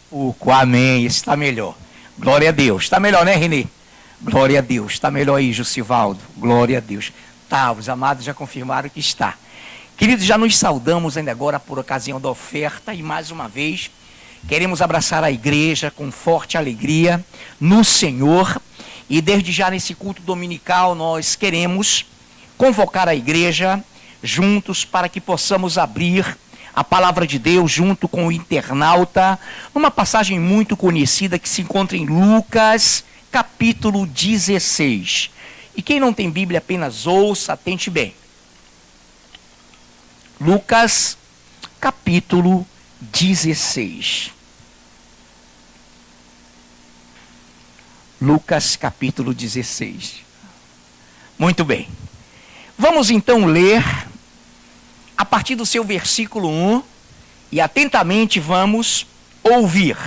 pouco. Amém. Está melhor. Glória a Deus. Está melhor, né, Renê? Glória a Deus. Está melhor aí, Jucivaldo. Glória a Deus. Tá, os amados já confirmaram que está. Queridos, já nos saudamos ainda agora por ocasião da oferta e mais uma vez queremos abraçar a igreja com forte alegria no Senhor. E desde já nesse culto dominical nós queremos convocar a igreja juntos para que possamos abrir a palavra de Deus junto com o internauta, numa passagem muito conhecida que se encontra em Lucas, capítulo 16. E quem não tem Bíblia apenas ouça, atente bem. Lucas, capítulo 16. Lucas, capítulo 16. Muito bem. Vamos então ler a partir do seu versículo 1 e atentamente vamos ouvir.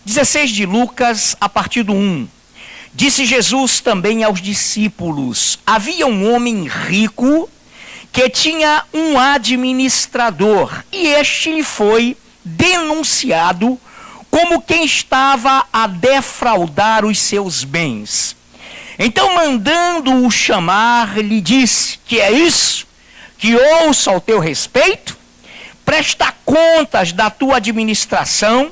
16 de Lucas, a partir do 1. Disse Jesus também aos discípulos: havia um homem rico que tinha um administrador, e este lhe foi denunciado como quem estava a defraudar os seus bens. Então, mandando-o chamar, lhe disse: que é isso que ouço ao teu respeito? Presta contas da tua administração,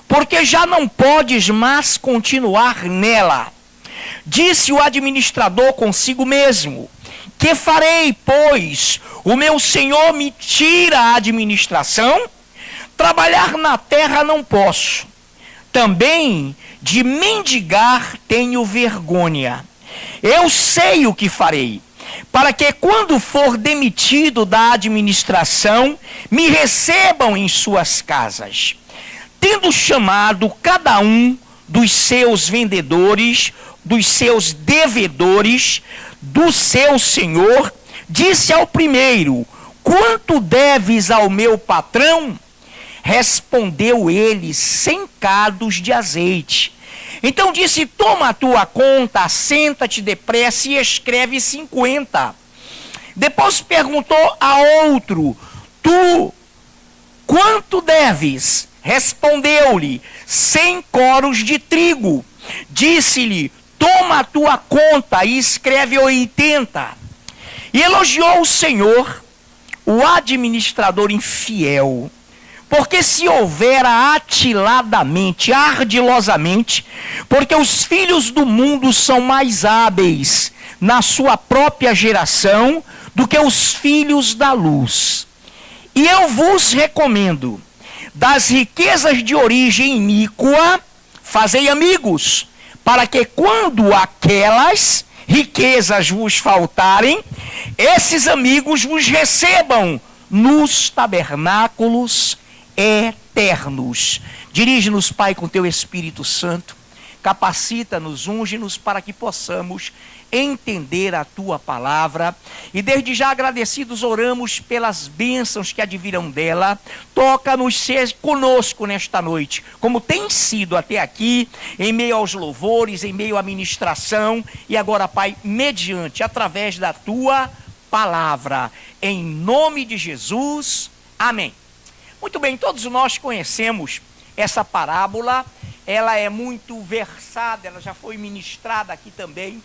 porque já não podes mais continuar nela. Disse o administrador consigo mesmo: que farei, pois o meu senhor me tira a administração? Trabalhar na terra não posso. Também de mendigar tenho vergonha. Eu sei o que farei, para que quando for demitido da administração, me recebam em suas casas. Tendo chamado cada um dos seus vendedores, dos seus devedores, do seu senhor, disse ao primeiro: quanto deves ao meu patrão? Respondeu ele: 100 cados de azeite. Então disse: toma a tua conta, assenta-te depressa e escreve 50. Depois perguntou a outro: tu, quanto deves? Respondeu-lhe: 100 coros de trigo. Disse-lhe: toma a tua conta e escreve 80. E elogiou o Senhor, o administrador infiel, porque se houvera atiladamente, ardilosamente, porque os filhos do mundo são mais hábeis na sua própria geração do que os filhos da luz. E eu vos recomendo: das riquezas de origem iníqua, fazei amigos, para que quando aquelas riquezas vos faltarem, esses amigos vos recebam nos tabernáculos eternos. Dirige-nos, Pai, com teu Espírito Santo, capacita-nos, unge-nos para que possamos entender a tua palavra. E desde já agradecidos oramos pelas bênçãos que advirão dela. Toca-nos, ser conosco nesta noite, como tem sido até aqui, em meio aos louvores, em meio à ministração, e agora, Pai, mediante, através da tua palavra, em nome de Jesus, amém. Muito bem, todos nós conhecemos essa parábola, ela é muito versada, ela já foi ministrada aqui também.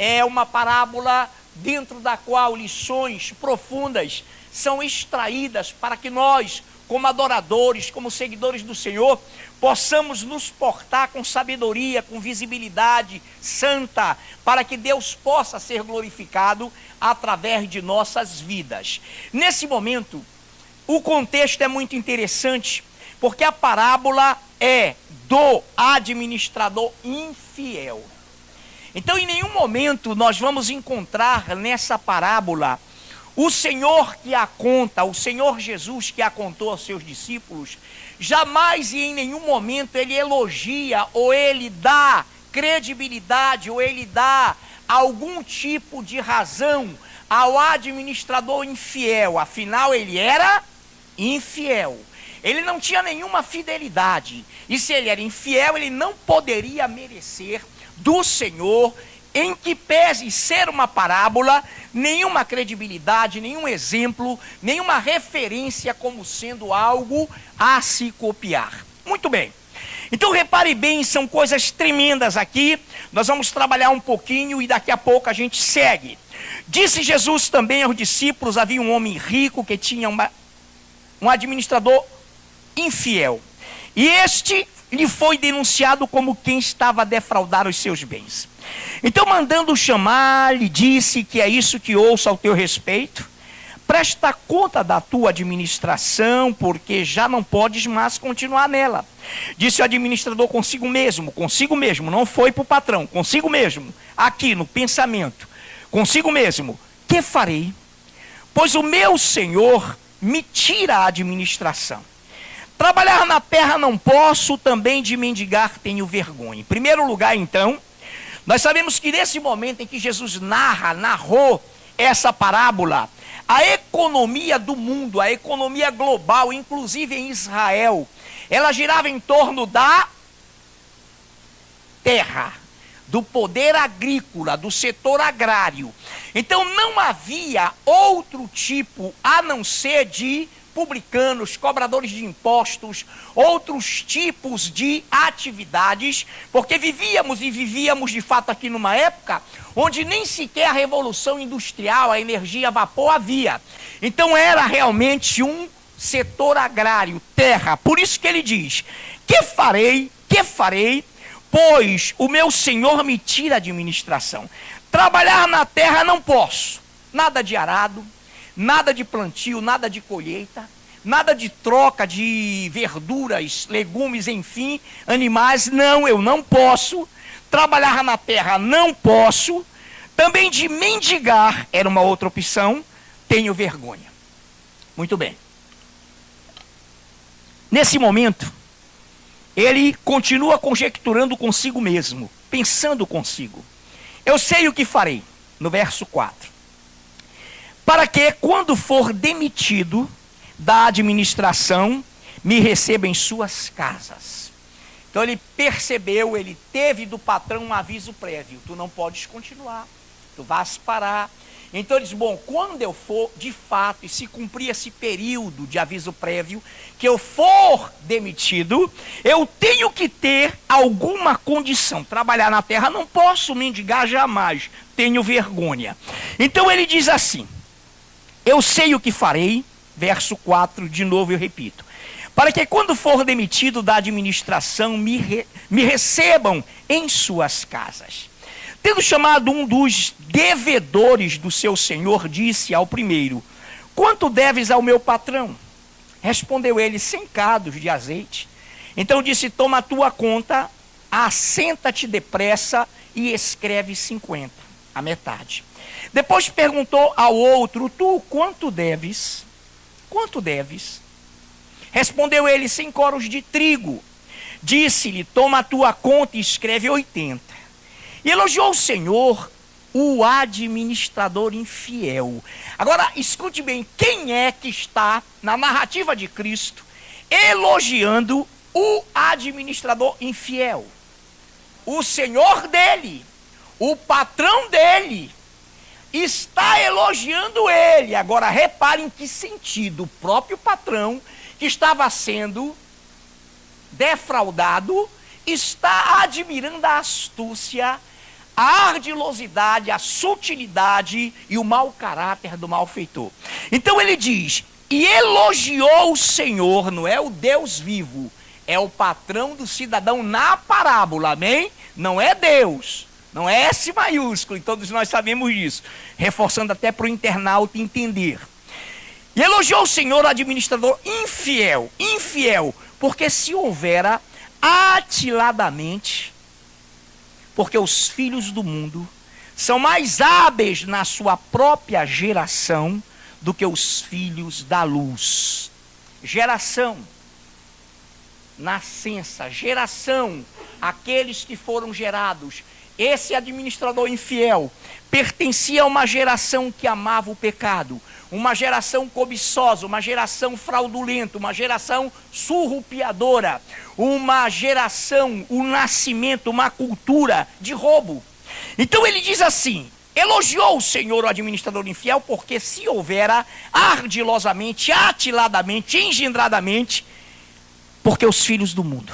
É uma parábola dentro da qual lições profundas são extraídas para que nós, como adoradores, como seguidores do Senhor, possamos nos portar com sabedoria, com visibilidade santa, para que Deus possa ser glorificado através de nossas vidas. Nesse momento, o contexto é muito interessante, porque a parábola é do administrador infiel. Então, em nenhum momento nós vamos encontrar nessa parábola o Senhor que a conta, o Senhor Jesus que a contou aos seus discípulos, jamais e em nenhum momento ele elogia ou ele dá credibilidade ou ele dá algum tipo de razão ao administrador infiel. Afinal, ele era infiel. Ele não tinha nenhuma fidelidade. E se ele era infiel, ele não poderia merecer do Senhor, em que pese ser uma parábola, nenhuma credibilidade, nenhum exemplo, nenhuma referência como sendo algo a se copiar. Muito bem. Então repare bem, são coisas tremendas aqui. Nós vamos trabalhar um pouquinho e daqui a pouco a gente segue. Disse Jesus também aos discípulos: havia um homem rico que tinha um administrador infiel. E este lhe foi denunciado como quem estava a defraudar os seus bens. Então, mandando chamar, lhe disse: que é isso que ouço ao teu respeito? Presta conta da tua administração, porque já não podes mais continuar nela. Disse o administrador consigo mesmo, não foi para o patrão, consigo mesmo, aqui no pensamento, consigo mesmo: que farei? Pois o meu senhor me tira a administração. Trabalhar na terra não posso, também de mendigar tenho vergonha. Em primeiro lugar, então, nós sabemos que nesse momento em que Jesus narrou essa parábola, a economia do mundo, a economia global, inclusive em Israel, ela girava em torno da terra, do poder agrícola, do setor agrário. Então não havia outro tipo a não ser de publicanos, cobradores de impostos, outros tipos de atividades, porque vivíamos de fato aqui numa época onde nem sequer a revolução industrial, a energia a vapor havia. Então era realmente um setor agrário, terra. Por isso que ele diz: que farei, pois o meu senhor me tira a administração. Trabalhar na terra não posso, nada de arado, nada de plantio, nada de colheita, nada de troca de verduras, legumes, enfim, animais. Não, eu não posso. Trabalhar na terra não posso. Também de mendigar era uma outra opção. Tenho vergonha. Muito bem. Nesse momento, ele continua conjecturando consigo mesmo, pensando consigo. Eu sei o que farei, no verso 4. Para que, quando for demitido da administração, me receba em suas casas. Então ele percebeu, ele teve do patrão um aviso prévio: tu não podes continuar, tu vais parar. Então ele diz: bom, quando eu for de fato, e se cumprir esse período de aviso prévio, que eu for demitido, eu tenho que ter alguma condição. Trabalhar na terra não posso, mendigar jamais, tenho vergonha. Então ele diz assim: eu sei o que farei, verso 4, de novo eu repito: para que quando for demitido da administração, me recebam em suas casas. Tendo chamado um dos devedores do seu senhor, disse ao primeiro: quanto deves ao meu patrão? Respondeu ele: 100 cados de azeite. Então disse: toma a tua conta, assenta-te depressa e escreve 50, a metade. Depois perguntou ao outro: tu quanto deves? Quanto deves? Respondeu ele: 100 coros de trigo. Disse-lhe: toma a tua conta e escreve 80. E elogiou o Senhor o administrador infiel. Agora, escute bem, quem é que está na narrativa de Cristo elogiando o administrador infiel? O senhor dele, o patrão dele, está elogiando ele. Agora, repare em que sentido: o próprio patrão, que estava sendo defraudado, está admirando a astúcia, a ardilosidade, a sutilidade e o mau caráter do malfeitor. Então ele diz: e elogiou o Senhor, não é o Deus vivo, é o patrão do cidadão na parábola, amém? Não é Deus, não é S maiúsculo, e todos nós sabemos disso, reforçando até para o internauta entender. E elogiou o Senhor o administrador infiel, porque se houvera atiladamente, porque os filhos do mundo são mais hábeis na sua própria geração do que os filhos da luz. Geração, nascença, geração, aqueles que foram gerados. Esse administrador infiel pertencia a uma geração que amava o pecado, uma geração cobiçosa, uma geração fraudulenta, uma geração surrupiadora, uma geração, um nascimento, uma cultura de roubo. Então ele diz assim: elogiou o Senhor o administrador infiel, porque se houvera ardilosamente, atiladamente, engendradamente, Porque os filhos do mundo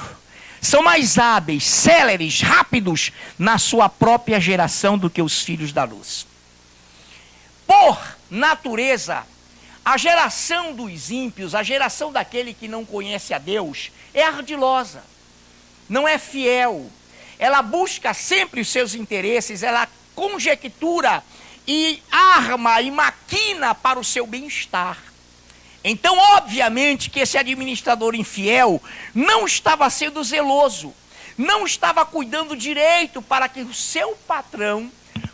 são mais hábeis, céleres, rápidos na sua própria geração do que os filhos da luz. Por natureza, a geração dos ímpios, a geração daquele que não conhece a Deus, é ardilosa, não é fiel. Ela busca sempre os seus interesses, ela conjectura e arma e maquina para o seu bem-estar. Então, obviamente, que esse administrador infiel não estava sendo zeloso, não estava cuidando direito para que o seu patrão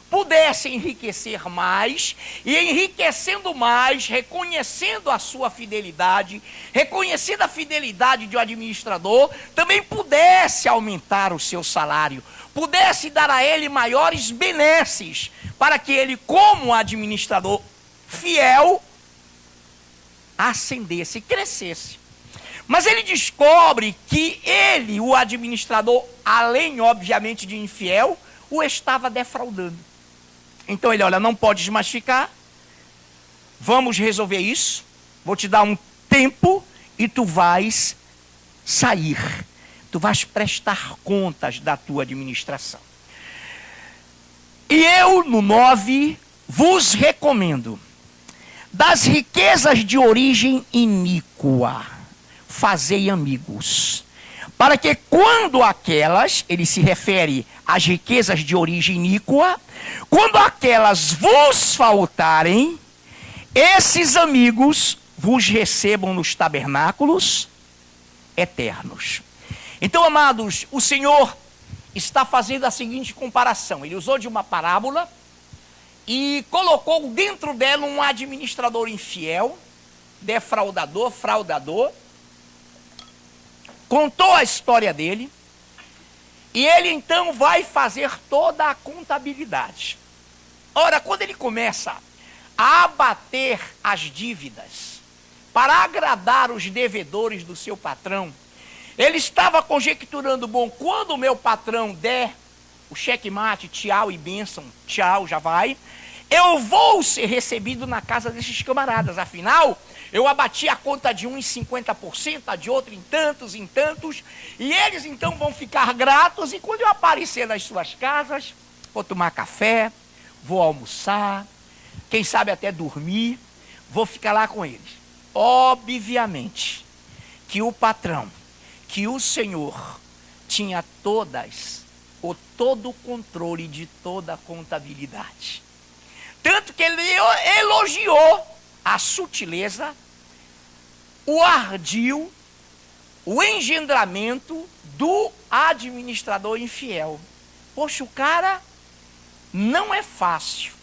pudesse enriquecer mais, e enriquecendo mais, reconhecendo a sua fidelidade, reconhecendo a fidelidade de um administrador, também pudesse aumentar o seu salário, pudesse dar a ele maiores benesses, para que ele, como administrador fiel, ascendesse e crescesse. Mas ele descobre que ele, o administrador, além obviamente de infiel, o estava defraudando. Então ele, olha, não podes mais ficar, vamos resolver isso, vou te dar um tempo e tu vais sair, tu vais prestar contas da tua administração. E eu, no 9, vos recomendo, das riquezas de origem iníqua, fazei amigos, para que quando aquelas, ele se refere às riquezas de origem iníqua, quando aquelas vos faltarem, esses amigos vos recebam nos tabernáculos eternos. Então, amados, o Senhor está fazendo a seguinte comparação. Ele usou de uma parábola e colocou dentro dela um administrador infiel, defraudador, fraudador, contou a história dele, e ele então vai fazer toda a contabilidade. Ora, quando ele começa a abater as dívidas, para agradar os devedores do seu patrão, ele estava conjecturando, bom, quando o meu patrão der o checkmate, tchau e bênção, tchau, já vai, eu vou ser recebido na casa desses camaradas, afinal, eu abati a conta de um em 50%, a de outro em tantos, e eles então vão ficar gratos, e quando eu aparecer nas suas casas, vou tomar café, vou almoçar, quem sabe até dormir, vou ficar lá com eles. Obviamente que o patrão, que o Senhor tinha todo o controle de toda a contabilidade. Tanto que ele elogiou a sutileza, o ardil, o engendramento do administrador infiel. Poxa, o cara não é fácil.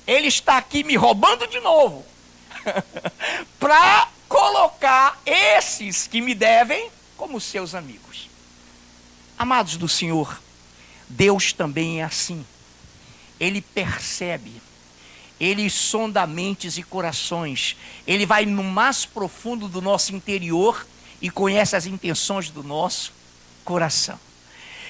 Ele está aqui me roubando de novo. Para colocar esses que me devem como seus amigos. Amados do Senhor, Deus também é assim. Ele percebe, ele sonda mentes e corações, ele vai no mais profundo do nosso interior e conhece as intenções do nosso coração.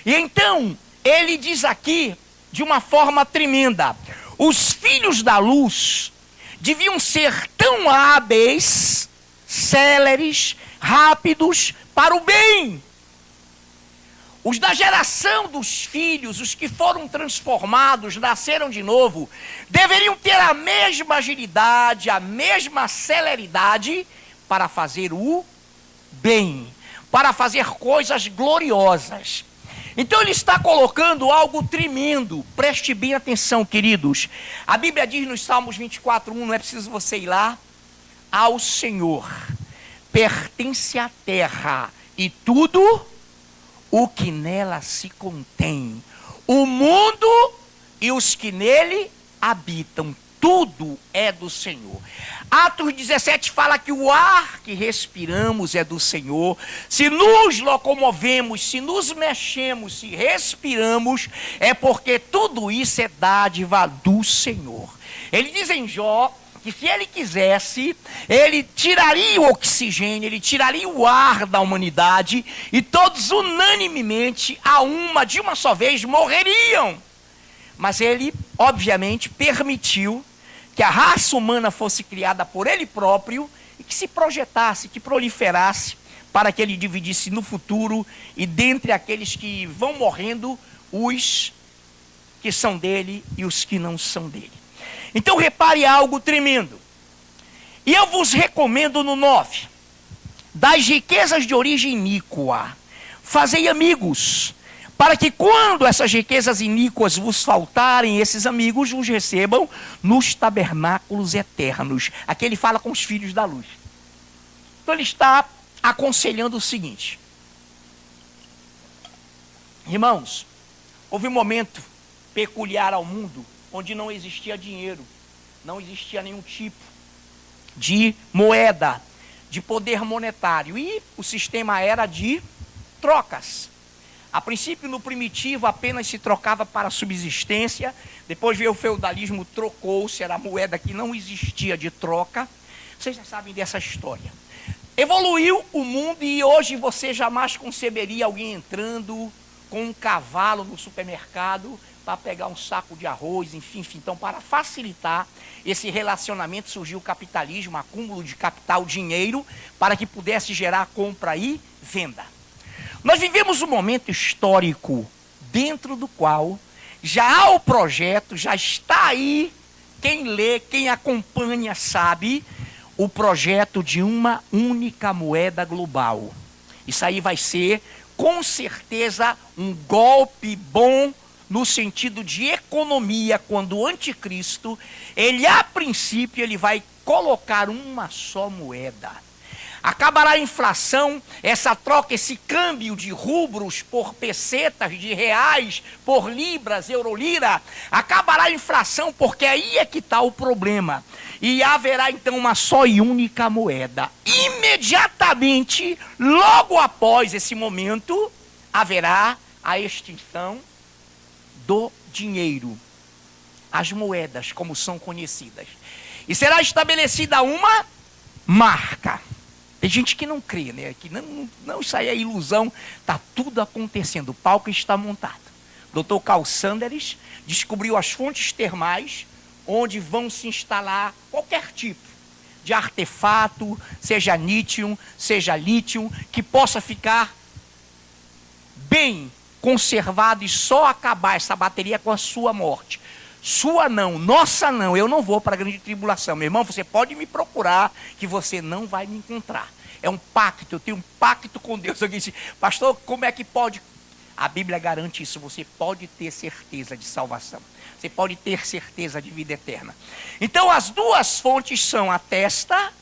E então, ele diz aqui, de uma forma tremenda, os filhos da luz deviam ser tão hábeis, céleres, rápidos para o bem. Os da geração dos filhos, os que foram transformados, nasceram de novo, deveriam ter a mesma agilidade, a mesma celeridade para fazer o bem, para fazer coisas gloriosas. Então ele está colocando algo tremendo. Preste bem atenção, queridos. A Bíblia diz nos Salmos 24:1, não é preciso você ir lá. Ao Senhor pertence a terra e tudo o que nela se contém, o mundo e os que nele habitam, tudo é do Senhor. Atos 17 fala que o ar que respiramos é do Senhor. Se nos locomovemos, se nos mexemos, se respiramos, é porque tudo isso é dádiva do Senhor. Ele diz em Jó que se ele quisesse, ele tiraria o oxigênio, ele tiraria o ar da humanidade e todos unanimemente, de uma só vez, morreriam. Mas ele, obviamente, permitiu que a raça humana fosse criada por ele próprio e que se projetasse, que proliferasse para que ele dividisse no futuro, e dentre aqueles que vão morrendo, os que são dele e os que não são dele. Então repare algo tremendo. E eu vos recomendo no 9, das riquezas de origem iníqua, fazei amigos, para que quando essas riquezas iníquas vos faltarem, esses amigos vos recebam nos tabernáculos eternos. Aqui ele fala com os filhos da luz. Então ele está aconselhando o seguinte: irmãos, houve um momento peculiar ao mundo onde não existia dinheiro, não existia nenhum tipo de moeda, de poder monetário, e o sistema era de trocas. A princípio, no primitivo, apenas se trocava para subsistência. Depois veio o feudalismo, trocou-se, era a moeda que não existia de troca. Vocês já sabem dessa história. Evoluiu o mundo e hoje você jamais conceberia alguém entrando com um cavalo no supermercado para pegar um saco de arroz, enfim. Então, para facilitar esse relacionamento, surgiu o capitalismo, acúmulo de capital, dinheiro, para que pudesse gerar compra e venda. Nós vivemos um momento histórico dentro do qual já há o projeto, já está aí, quem lê, quem acompanha sabe, o projeto de uma única moeda global. Isso aí vai ser, com certeza, um golpe bom no sentido de economia, quando o anticristo, ele a princípio, ele vai colocar uma só moeda. Acabará a inflação, essa troca, esse câmbio de rubros por pesetas, de reais, por libras, eurolira. Acabará a inflação, porque aí é que está o problema. E haverá então uma só e única moeda. Imediatamente, logo após esse momento, haverá a extinção do dinheiro. As moedas, como são conhecidas. E será estabelecida uma marca. Tem gente que não crê, né? Que não, isso aí é ilusão. Está tudo acontecendo. O palco está montado. Dr. Carl Sanders descobriu as fontes termais onde vão se instalar qualquer tipo de artefato, seja nítium, seja lítio, que possa ficar bem conservado e só acabar essa bateria com a sua morte. Sua não, nossa não, eu não vou para a grande tribulação. Meu irmão, você pode me procurar que você não vai me encontrar. É um pacto, eu tenho um pacto com Deus. Alguém diz, pastor, como é que pode? A Bíblia garante isso, você pode ter certeza de salvação. Você pode ter certeza de vida eterna. Então as duas fontes são a testa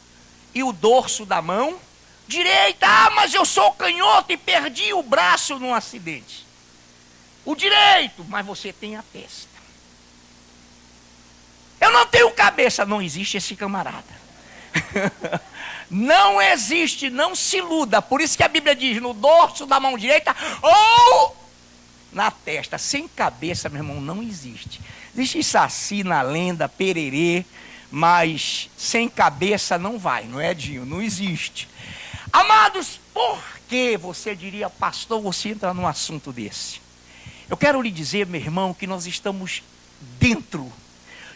e o dorso da mão direita. Ah, mas eu sou canhoto e perdi o braço num acidente. O direito, mas você tem a testa. Eu não tenho cabeça. Não existe esse camarada. Não existe, não se iluda. Por isso que a Bíblia diz, no dorso da mão direita ou na testa. Sem cabeça, meu irmão, não existe. Existe saci na lenda, pererê, mas sem cabeça não vai, não é, Dinho? Não existe. Amados, por que você diria, pastor, você entra num assunto desse? Eu quero lhe dizer, meu irmão, que nós estamos dentro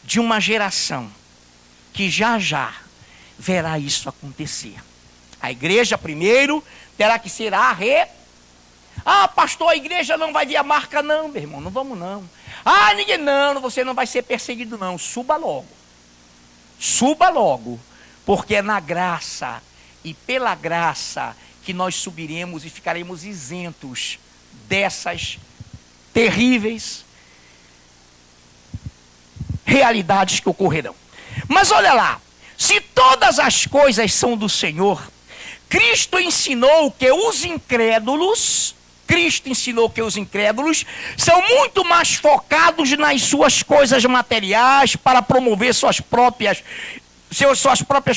de uma geração que já verá isso acontecer. A igreja primeiro terá que ser Ah, pastor, a igreja não vai ver a marca. Não, meu irmão, não vamos não. Ah, ninguém não, você não vai ser perseguido não. Suba logo. Suba logo, porque é na graça e pela graça que nós subiremos e ficaremos isentos dessas terríveis realidades que ocorrerão. Mas olha lá, se todas as coisas são do Senhor, Cristo ensinou que os incrédulos são muito mais focados nas suas coisas materiais para promover suas próprias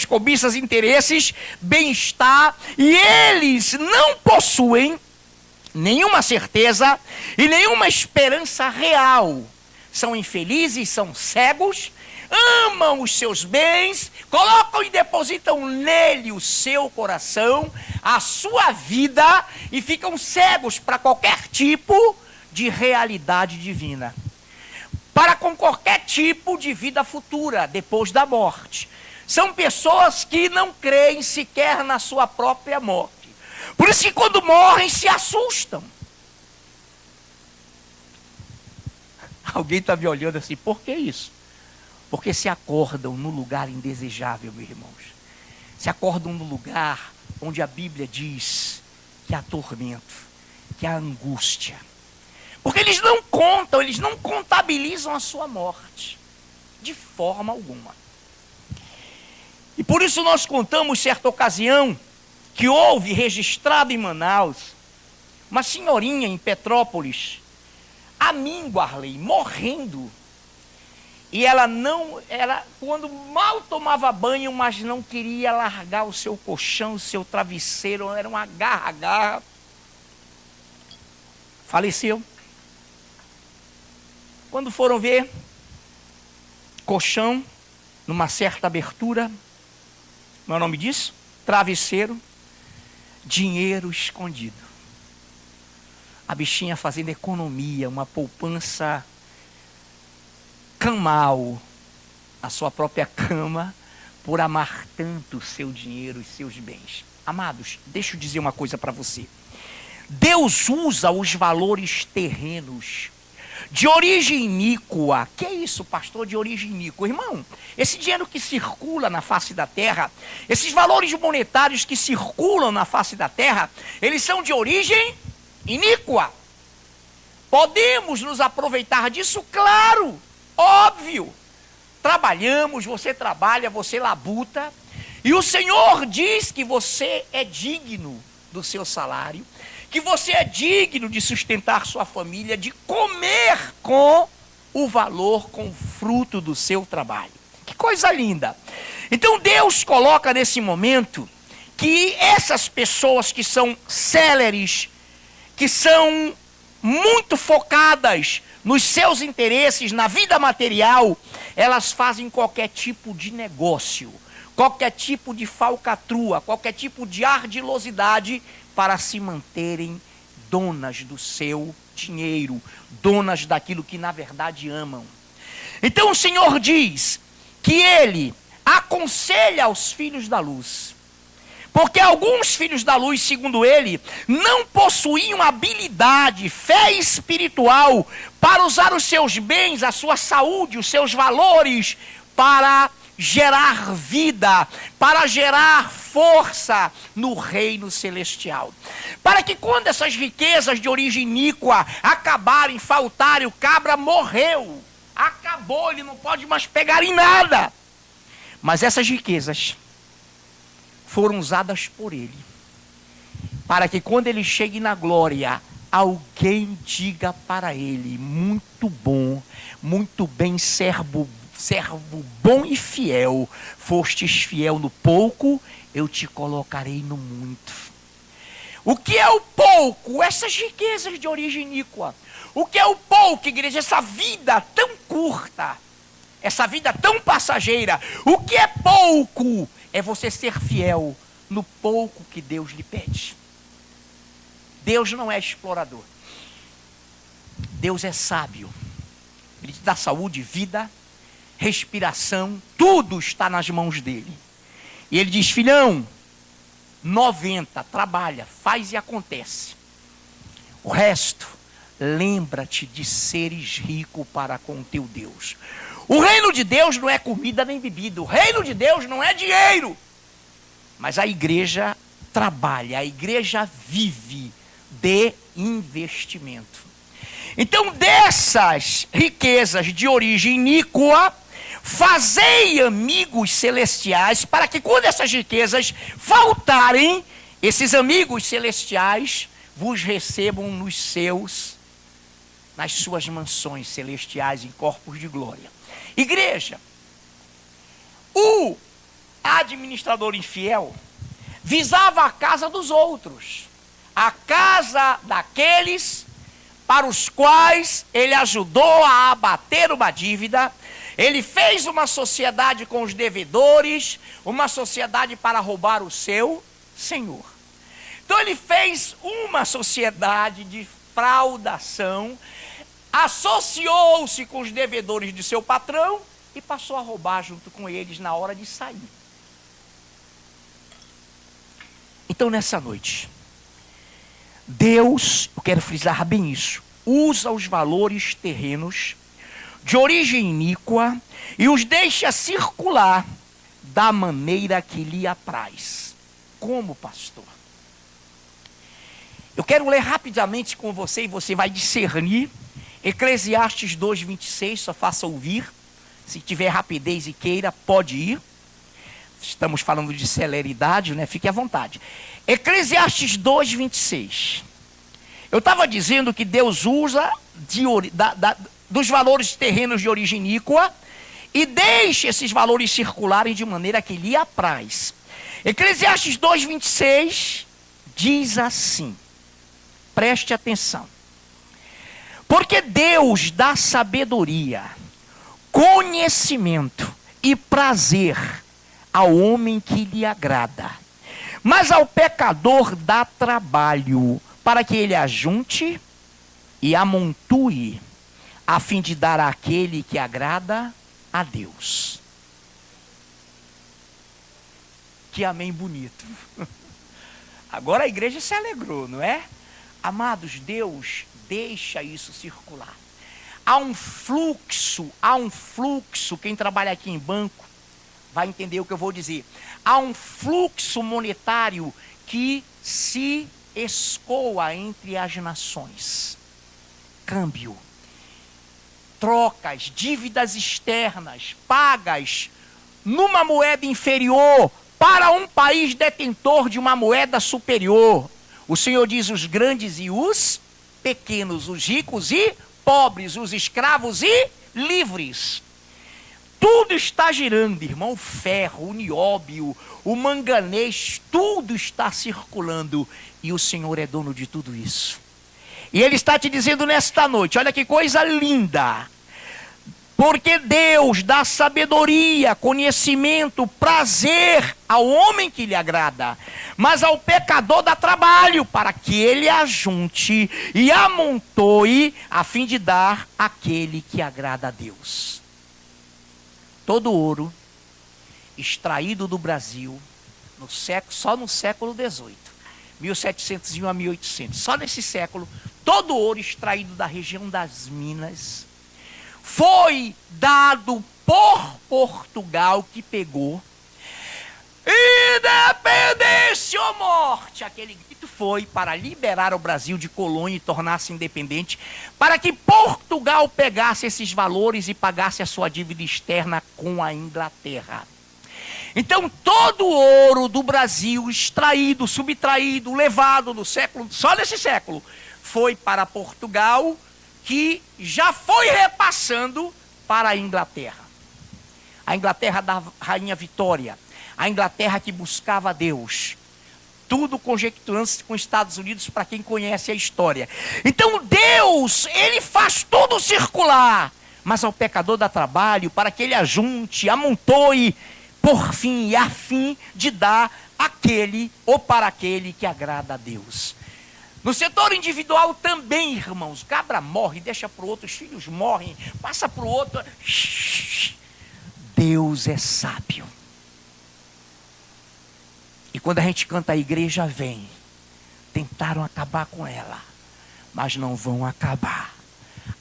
cobiças, interesses, bem-estar, e eles não possuem nenhuma certeza e nenhuma esperança real. São infelizes, são cegos, amam os seus bens, colocam e depositam nele o seu coração, a sua vida, e ficam cegos para qualquer tipo de realidade divina, para com qualquer tipo de vida futura, depois da morte. São pessoas que não creem sequer na sua própria morte. Por isso que quando morrem se assustam. Alguém está me olhando assim, por que isso? Porque se acordam no lugar indesejável, meus irmãos. Se acordam no lugar onde a Bíblia diz que há tormento, que há angústia. Porque eles não contam, eles não contabilizam a sua morte, de forma alguma. E por isso nós contamos certa ocasião, que houve registrado em Manaus, uma senhorinha em Petrópolis, a Minguarley, morrendo. E ela quando mal tomava banho, mas não queria largar o seu colchão, o seu travesseiro, era uma garra, faleceu. Quando foram ver, colchão, numa certa abertura, não é o nome disso? Travesseiro, dinheiro escondido. A bichinha fazendo economia, uma poupança camal, a sua própria cama, por amar tanto o seu dinheiro e seus bens. Amados, deixa eu dizer uma coisa para você. Deus usa os valores terrenos de origem iníqua. Que é isso, pastor, de origem iníqua? Irmão, esse dinheiro que circula na face da terra, esses valores monetários que circulam na face da terra, eles são de origem iníqua. Podemos nos aproveitar disso? Claro, óbvio. Trabalhamos, você trabalha, você labuta, e o Senhor diz que você é digno do seu salário, que você é digno de sustentar sua família, de comer com o valor, com o fruto do seu trabalho. Que coisa linda! Então Deus coloca nesse momento que essas pessoas que são céleres, que são muito focadas nos seus interesses, na vida material, elas fazem qualquer tipo de negócio, qualquer tipo de falcatrua, qualquer tipo de ardilosidade para se manterem donas do seu dinheiro, donas daquilo que na verdade amam. Então o Senhor diz que Ele aconselha aos filhos da luz, porque alguns filhos da luz, segundo ele, não possuíam habilidade, fé espiritual para usar os seus bens, a sua saúde, os seus valores para gerar vida, para gerar força no reino celestial. Para que quando essas riquezas de origem iníqua acabarem, faltarem, o cabra morreu, acabou, ele não pode mais pegar em nada. Mas essas riquezas foram usadas por ele, para que quando ele chegue na glória, alguém diga para ele: muito bom, muito bem, servo bom e fiel, fostes fiel no pouco, eu te colocarei no muito. O que é o pouco? Essas riquezas de origem iníqua. O que é o pouco, igreja? Essa vida tão curta, essa vida tão passageira. O que é pouco? É você ser fiel no pouco que Deus lhe pede. Deus não é explorador. Deus é sábio. Ele te dá saúde, vida, respiração, tudo está nas mãos dele. E ele diz: filhão, 90, trabalha, faz e acontece. O resto, lembra-te de seres rico para com teu Deus. O reino de Deus não é comida nem bebida. O reino de Deus não é dinheiro. Mas a igreja trabalha, a igreja vive de investimento. Então, dessas riquezas de origem iníqua, fazei amigos celestiais, para que quando essas riquezas faltarem, esses amigos celestiais vos recebam nas suas mansões celestiais em corpos de glória. Igreja, o administrador infiel visava a casa dos outros, a casa daqueles para os quais ele ajudou a abater uma dívida. Ele fez uma sociedade com os devedores, uma sociedade para roubar o seu senhor. Então ele fez uma sociedade de fraudação, associou-se com os devedores de seu patrão e passou a roubar junto com eles na hora de sair. Então nessa noite, Deus, eu quero frisar bem isso, usa os valores terrenos de origem iníqua e os deixa circular da maneira que lhe apraz. Como, pastor? Eu quero ler rapidamente com você e você vai discernir. Eclesiastes 2:26, só faça ouvir. Se tiver rapidez e queira, pode ir. Estamos falando de celeridade, né? Fique à vontade. Eclesiastes 2:26. Eu estava dizendo que Deus usa dos valores terrenos de origem iníqua e deixa esses valores circularem de maneira que lhe apraz. Eclesiastes 2:26 diz assim, preste atenção. Porque Deus dá sabedoria, conhecimento e prazer ao homem que lhe agrada, mas ao pecador dá trabalho para que ele ajunte e amontue, a fim de dar àquele que agrada a Deus. Que amém bonito. Agora a igreja se alegrou, não é? Amados, Deus deixa isso circular. Há um fluxo, quem trabalha aqui em banco vai entender o que eu vou dizer. Há um fluxo monetário que se escoa entre as nações. Câmbio, trocas, dívidas externas, pagas numa moeda inferior para um país detentor de uma moeda superior. O Senhor diz os grandes e os pequenos, os ricos e pobres, os escravos e livres. Tudo está girando, irmão. O ferro, o nióbio, o manganês, tudo está circulando. E o Senhor é dono de tudo isso. E Ele está te dizendo nesta noite, olha que coisa linda. Porque Deus dá sabedoria, conhecimento, prazer ao homem que lhe agrada. Mas ao pecador dá trabalho para que ele ajunte e amontoe a fim de dar àquele que agrada a Deus. Todo ouro extraído do Brasil, só no século XVIII, 1701 a 1800, só nesse século, todo ouro extraído da região das Minas foi dado por Portugal, que pegou independência ou morte. Aquele grito foi para liberar o Brasil de colônia e tornar-se independente, para que Portugal pegasse esses valores e pagasse a sua dívida externa com a Inglaterra. Então todo o ouro do Brasil extraído, subtraído, levado no século, só nesse século, foi para Portugal, que já foi repassando para a Inglaterra. A Inglaterra da Rainha Vitória, a Inglaterra que buscava Deus. Tudo conjecturando-se com os Estados Unidos, para quem conhece a história. Então Deus, Ele faz tudo circular, mas ao pecador dá trabalho para que ele ajunte, amontoe, por fim e a fim de dar aquele ou para aquele que agrada a Deus. No setor individual também, irmãos, cabra morre, deixa para o outro, os filhos morrem, passa para o outro. Deus é sábio. E quando a gente canta, a igreja vem. Tentaram acabar com ela, mas não vão acabar.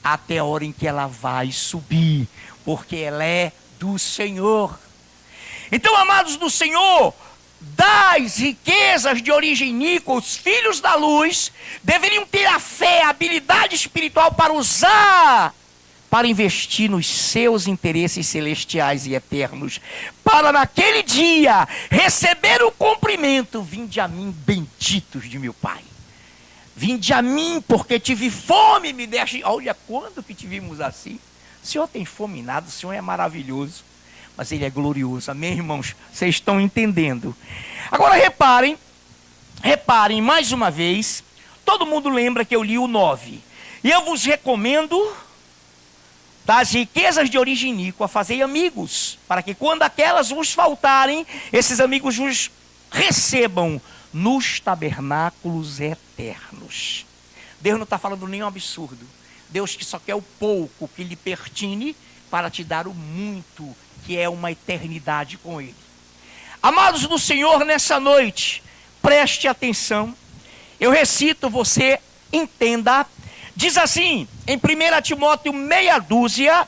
Até a hora em que ela vai subir, porque ela é do Senhor. Então, amados do Senhor, das riquezas de origem iníqua, os filhos da luz deveriam ter a fé, a habilidade espiritual para usar, para investir nos seus interesses celestiais e eternos, para naquele dia receber o cumprimento. Vinde a mim, benditos de meu Pai. Vinde a mim, porque tive fome, me deste. Olha, quando que tivemos assim? O Senhor tem fome nada, o Senhor é maravilhoso, mas Ele é glorioso. Amém, irmãos? Vocês estão entendendo? Agora reparem mais uma vez. Todo mundo lembra que eu li o 9. E eu vos recomendo, das riquezas de origem iníqua, fazei amigos, para que quando aquelas vos faltarem, esses amigos vos recebam nos tabernáculos eternos. Deus não está falando nenhum absurdo. Deus que só quer o pouco que lhe pertine para te dar o muito, que é uma eternidade com Ele. Amados do Senhor, nessa noite, preste atenção Eu recito, você entenda. Diz assim, em 1 Timóteo meia dúzia,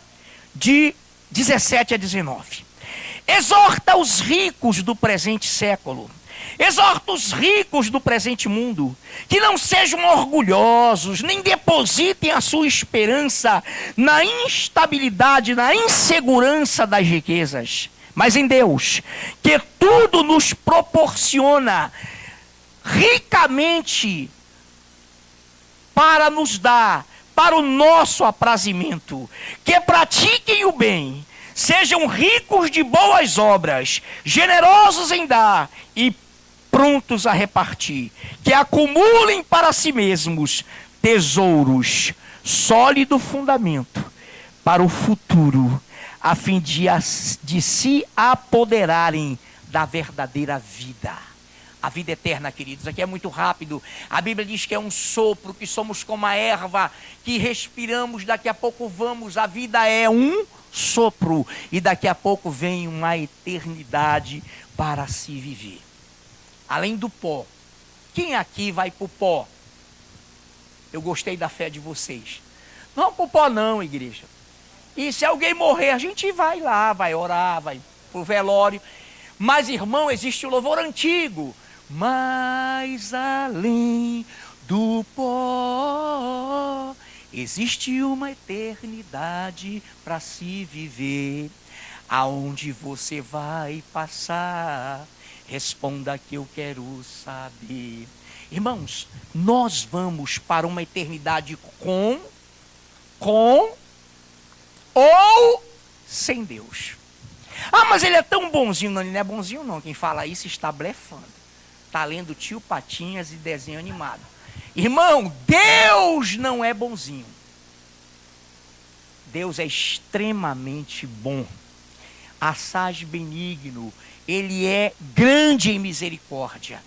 de 17 a 19. Exorta os ricos do presente século, exorta os ricos do presente mundo, que não sejam orgulhosos, nem depositem a sua esperança na instabilidade, na insegurança das riquezas, mas em Deus, que tudo nos proporciona ricamente para nos dar, para o nosso aprazimento, que pratiquem o bem, sejam ricos de boas obras, generosos em dar e prontos a repartir, que acumulem para si mesmos tesouros, sólido fundamento para o futuro, a fim de se apoderarem da verdadeira vida. A vida eterna, queridos, aqui é muito rápido. A Bíblia diz que é um sopro, que somos como a erva, que respiramos, daqui a pouco vamos. A vida é um sopro e daqui a pouco vem uma eternidade para se viver. Além do pó, quem aqui vai para o pó? Eu gostei da fé de vocês. Não para o pó não, igreja. E se alguém morrer, a gente vai lá, vai orar, vai para o velório. Mas, irmão, existe o louvor antigo. Mas além do pó, existe uma eternidade para se viver. Aonde você vai passar? Responda que eu quero saber. Irmãos, nós vamos para uma eternidade com ou sem Deus. Ah, mas ele é tão bonzinho. Não, ele não é bonzinho não. Quem fala isso está blefando. Está lendo Tio Patinhas e desenho animado. Irmão, Deus não é bonzinho. Deus é extremamente bom. Assaz benigno. Ele é grande em misericórdia.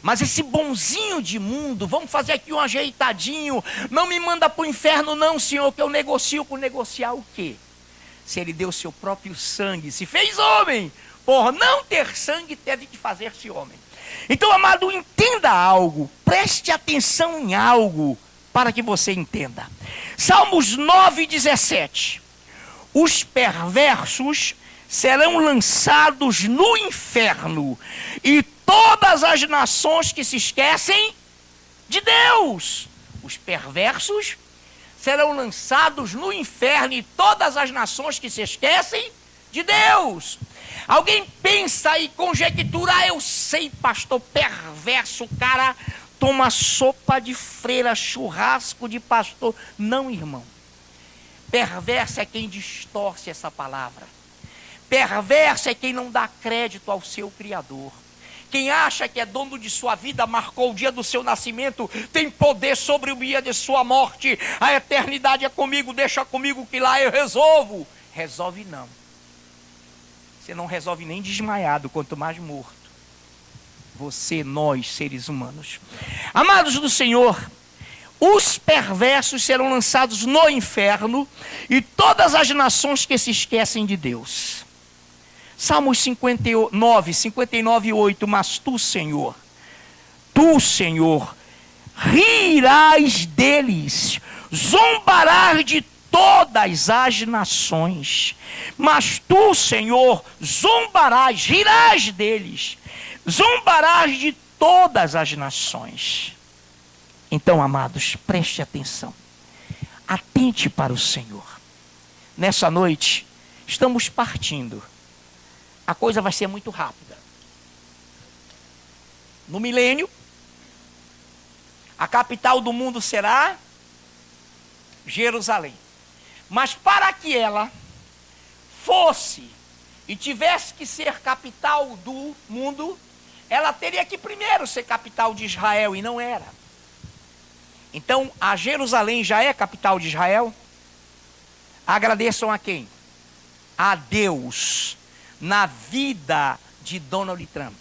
Mas esse bonzinho de mundo, vamos fazer aqui um ajeitadinho. Não me manda para o inferno não, Senhor, que eu negocio com negociar o quê? Se ele deu seu próprio sangue, se fez homem, por não ter sangue, teve que fazer-se homem. Então, amado, entenda algo, preste atenção em algo, para que você entenda. Salmos 9:17. Os perversos serão lançados no inferno, e todas as nações que se esquecem de Deus. Os perversos serão lançados no inferno, e todas as nações que se esquecem de Deus. Alguém pensa e conjectura, eu sei, pastor, perverso, o cara toma sopa de freira, churrasco de pastor. Não, irmão. Perverso é quem distorce essa palavra. Perverso é quem não dá crédito ao seu Criador. Quem acha que é dono de sua vida, marcou o dia do seu nascimento, tem poder sobre o dia de sua morte. A eternidade é comigo, deixa comigo que lá eu resolvo. Resolve não. Você não resolve nem desmaiado, quanto mais morto. Você, nós, seres humanos. Amados do Senhor, os perversos serão lançados no inferno, e todas as nações que se esquecem de Deus. Salmos 59:8. Mas tu, Senhor, rirás deles, zombarás de todas as nações. Mas tu, Senhor, zombarás, rirás deles, zombarás de todas as nações. Então, amados, preste atenção. Atente para o Senhor. Nessa noite, estamos partindo. A coisa vai ser muito rápida. No milênio, a capital do mundo será Jerusalém. Mas para que ela fosse e tivesse que ser capital do mundo, ela teria que primeiro ser capital de Israel, e não era. Então, a Jerusalém já é capital de Israel? Agradeçam a quem? A Deus, na vida de Donald Trump.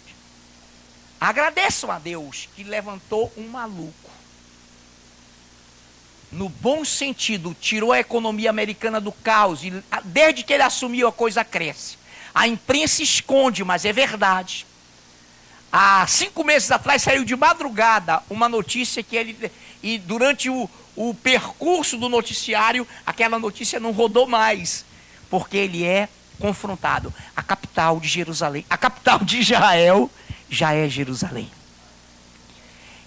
Agradeçam a Deus que levantou um maluco. No bom sentido, tirou a economia americana do caos, e desde que ele assumiu a coisa cresce. A imprensa esconde, mas é verdade. há 5 meses atrás saiu de madrugada uma notícia que ele, e durante o percurso do noticiário, aquela notícia não rodou mais, porque ele é confrontado. A capital de Jerusalém, a capital de Israel já é Jerusalém.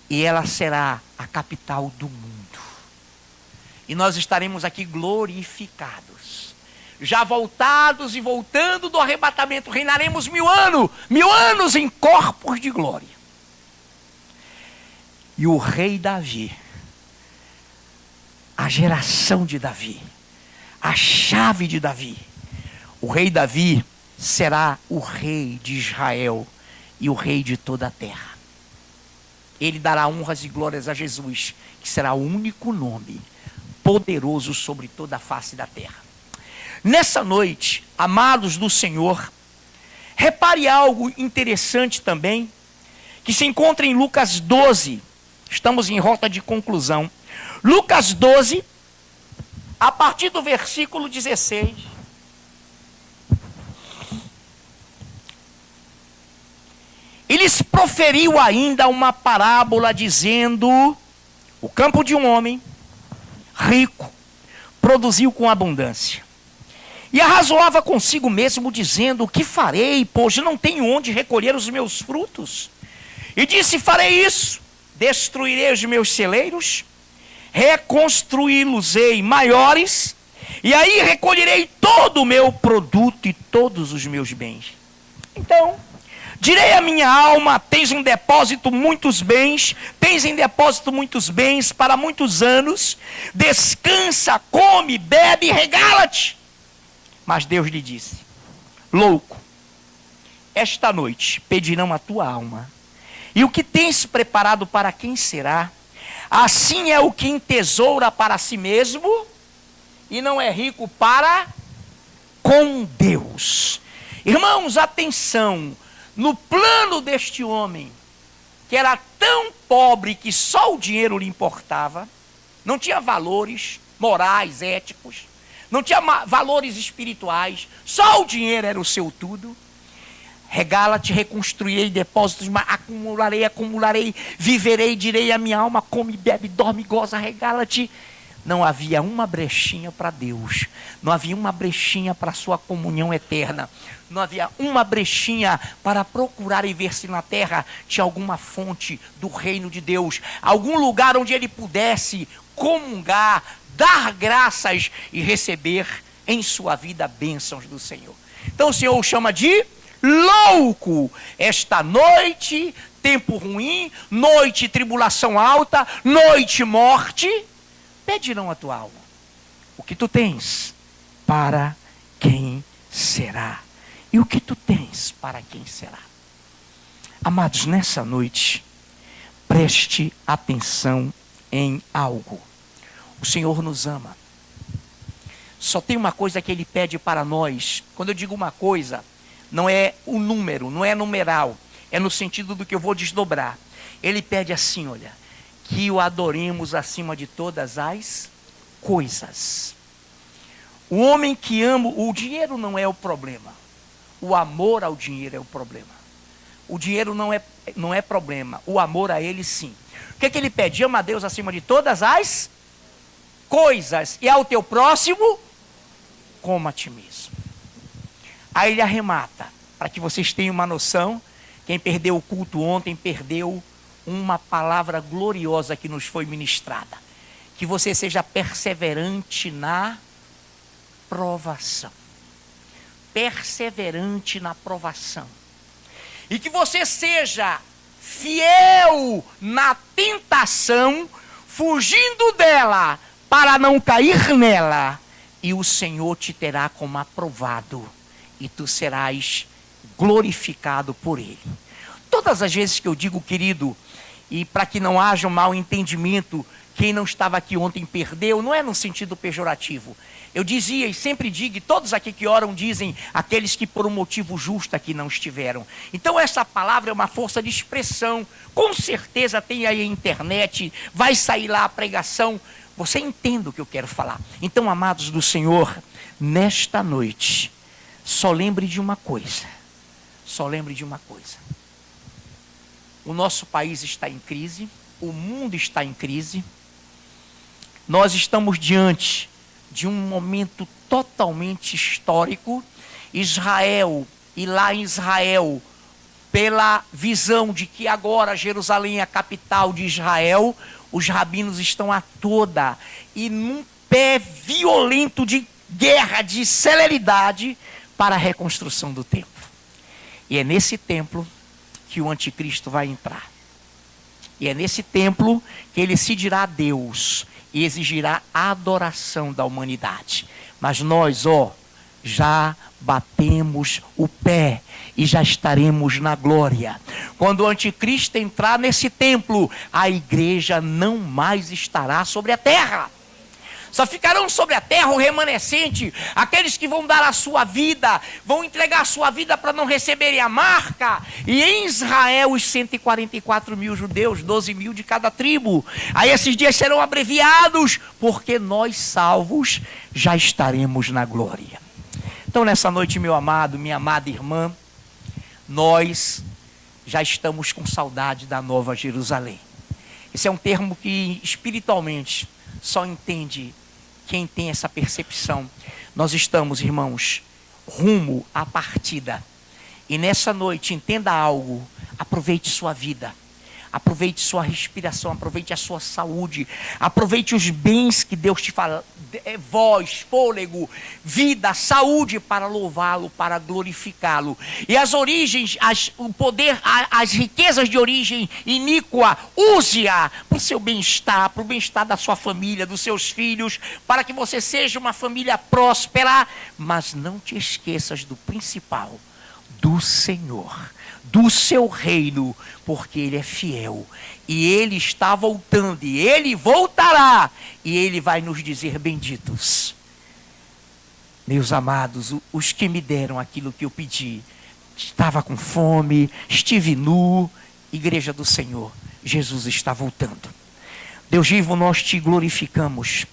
E ela será a capital do mundo. E nós estaremos aqui glorificados, já voltados e voltando do arrebatamento, reinaremos 1000 anos em corpos de glória. E o rei Davi, a geração de Davi, a chave de Davi, o rei Davi será o rei de Israel e o rei de toda a terra. Ele dará honras e glórias a Jesus, que será o único nome poderoso sobre toda a face da terra. Nessa noite, amados do Senhor, repare algo interessante também, que se encontra em Lucas 12. Estamos em rota de conclusão. Lucas 12, a partir do versículo 16. Ele proferiu ainda uma parábola dizendo: o campo de um homem rico produziu com abundância. E arrazoava consigo mesmo, dizendo: o que farei, pois não tenho onde recolher os meus frutos? E disse: farei isso, destruirei os meus celeiros, reconstruí-los-ei maiores, e aí recolherei todo o meu produto e todos os meus bens. Então direi à minha alma: tens um depósito muitos bens, tens em depósito muitos bens para muitos anos, descansa, come, bebe e regala-te. Mas Deus lhe disse: louco, esta noite pedirão a tua alma, e o que tens preparado para quem será? Assim é o que entesoura para si mesmo, e não é rico para com Deus. Irmãos, atenção. No plano deste homem, que era tão pobre que só o dinheiro lhe importava, não tinha valores morais, éticos, não tinha valores espirituais, só o dinheiro era o seu tudo. Regala-te, reconstruirei depósitos, acumularei, viverei, direi à minha alma: come, bebe, dorme, goza, regala-te. Não havia uma brechinha para Deus, não havia uma brechinha para a sua comunhão eterna, não havia uma brechinha para procurar e ver se na terra tinha alguma fonte do reino de Deus, algum lugar onde ele pudesse comungar, dar graças e receber em sua vida bênçãos do Senhor. Então o Senhor o chama de louco. Esta noite, tempo ruim, noite tribulação alta, noite morte, pedirão a tua alma. O que tu tens, para quem será? E o que tu tens, para quem será? Amados, nessa noite, preste atenção em algo. O Senhor nos ama. Só tem uma coisa que Ele pede para nós. Quando eu digo uma coisa, não é o número, não é numeral, é no sentido do que eu vou desdobrar. Ele pede assim, olha: que o adoremos acima de todas as coisas. O homem que ama, o dinheiro não é o problema. O amor ao dinheiro é o problema. O dinheiro não é problema. O amor a ele sim. O que ele pede? Ama a Deus acima de todas as coisas. E ao teu próximo, como a ti mesmo. Aí ele arremata. Para que vocês tenham uma noção, quem perdeu o culto ontem, perdeu uma palavra gloriosa que nos foi ministrada. Que você seja perseverante na provação. Perseverante na provação. E que você seja fiel na tentação, fugindo dela, para não cair nela. E o Senhor te terá como aprovado. E tu serás glorificado por Ele. Todas as vezes que eu digo, querido, e para que não haja um mau entendimento, quem não estava aqui ontem perdeu, não é no sentido pejorativo. Eu dizia e sempre digo, e todos aqui que oram dizem, aqueles que por um motivo justo aqui não estiveram. Então essa palavra é uma força de expressão. Com certeza tem aí a internet, vai sair lá a pregação. Você entende o que eu quero falar. Então, amados do Senhor, nesta noite, só lembre de uma coisa. Só lembre de uma coisa. O nosso país está em crise, o mundo está em crise. Nós estamos diante de um momento totalmente histórico. Israel, e lá em Israel, pela visão de que agora Jerusalém é a capital de Israel, os rabinos estão a toda e num pé violento de guerra, de celeridade para a reconstrução do templo. E é nesse templo que o anticristo vai entrar. E é nesse templo que ele se dirá a Deus e exigirá a adoração da humanidade. Mas nós, já batemos o pé e já estaremos na glória. Quando o anticristo entrar nesse templo, a igreja não mais estará sobre a terra. Só ficarão sobre a terra o remanescente, aqueles que vão dar a sua vida, vão entregar a sua vida para não receberem a marca. E em Israel, os 144 mil judeus, 12 mil de cada tribo. Aí esses dias serão abreviados, porque nós salvos já estaremos na glória. Então nessa noite, meu amado, minha amada irmã, nós já estamos com saudade da Nova Jerusalém. Esse é um termo que espiritualmente só entende quem tem essa percepção. Nós estamos, irmãos, rumo à partida. E nessa noite, entenda algo, aproveite sua vida, aproveite sua respiração, aproveite a sua saúde, aproveite os bens que Deus te fala, voz, fôlego, vida, saúde, para louvá-lo, para glorificá-lo. E as origens, o poder, as riquezas de origem iníqua, use-a para o seu bem-estar, para o bem-estar da sua família, dos seus filhos, para que você seja uma família próspera. Mas não te esqueças do principal, do Senhor, do seu reino, porque Ele é fiel, e Ele está voltando, e Ele voltará, e Ele vai nos dizer benditos. Meus amados, os que me deram aquilo que eu pedi, estava com fome, estive nu, igreja do Senhor, Jesus está voltando. Deus vivo, nós te glorificamos,